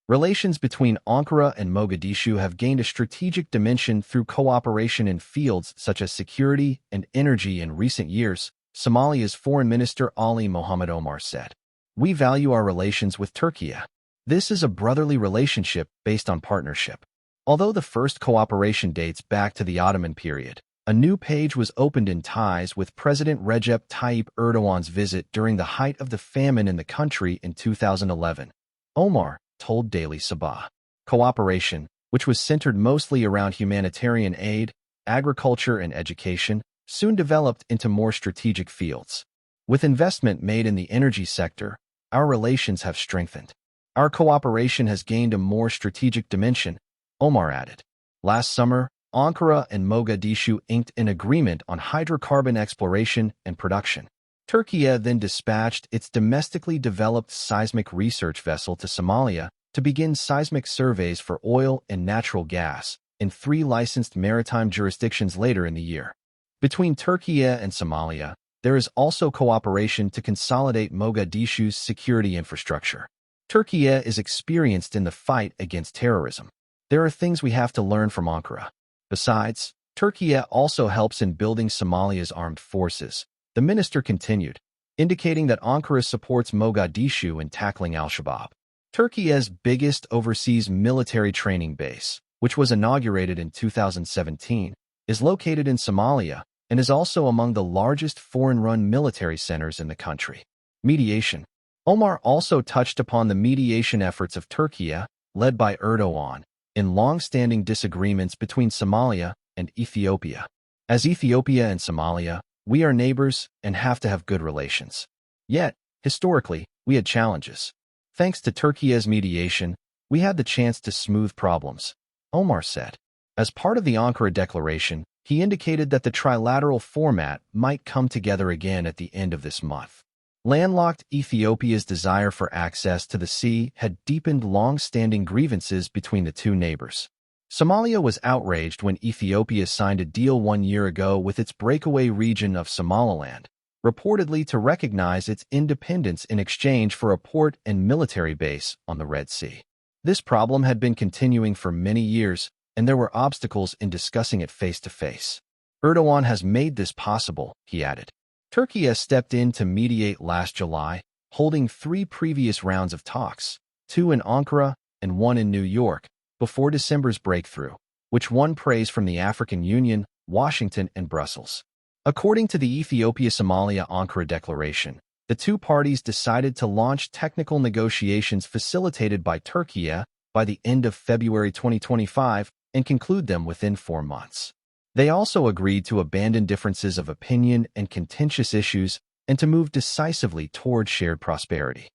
Relations between Ankara and Mogadishu have gained a strategic dimension through cooperation in fields such as security and energy in recent years, Somalia's Foreign Minister Ali Mohamed Omar said. We value our relations with Türkiye. This is a brotherly relationship based on partnership. Although the first cooperation dates back to the Ottoman period, a new page was opened in ties with President Recep Tayyip Erdogan's visit during the height of the famine in the country in 2011. Omar told Daily Sabah. Cooperation, which was centered mostly around humanitarian aid, agriculture, and education, soon developed into more strategic fields. With investment made in the energy sector, our relations have strengthened. Our cooperation has gained a more strategic dimension, Omar added. Last summer, Ankara and Mogadishu inked an agreement on hydrocarbon exploration and production. Türkiye then dispatched its domestically developed seismic research vessel to Somalia to begin seismic surveys for oil and natural gas in 3 licensed maritime jurisdictions later in the year. Between Türkiye and Somalia, there is also cooperation to consolidate Mogadishu's security infrastructure. Türkiye is experienced in the fight against terrorism. There are things we have to learn from Ankara. Besides, Türkiye also helps in building Somalia's armed forces, the minister continued, indicating that Ankara supports Mogadishu in tackling al-Shabaab. Türkiye's biggest overseas military training base, which was inaugurated in 2017, is located in Somalia and is also among the largest foreign-run military centers in the country. Mediation. Omar also touched upon the mediation efforts of Türkiye, led by Erdogan, in long-standing disagreements between Somalia and Ethiopia. As Ethiopia and Somalia, we are neighbors and have to have good relations. Yet, historically, we had challenges. Thanks to Türkiye's mediation, we had the chance to smooth problems, Omar said. As part of the Ankara Declaration, he indicated that the trilateral format might come together again at the end of this month. Landlocked Ethiopia's desire for access to the sea had deepened long-standing grievances between the two neighbors. Somalia was outraged when Ethiopia signed a deal 1 year ago with its breakaway region of Somaliland, reportedly to recognize its independence in exchange for a port and military base on the Red Sea. This problem had been continuing for many years, and there were obstacles in discussing it face-to-face. Erdogan has made this possible, he added. Türkiye stepped in to mediate last July, holding 3 previous rounds of talks, 2 in Ankara and 1 in New York, before December's breakthrough, which won praise from the African Union, Washington, and Brussels. According to the Ethiopia-Somalia-Ankara Declaration, the two parties decided to launch technical negotiations facilitated by Türkiye by the end of February 2025 and conclude them within 4 months. They also agreed to abandon differences of opinion and contentious issues and to move decisively toward shared prosperity.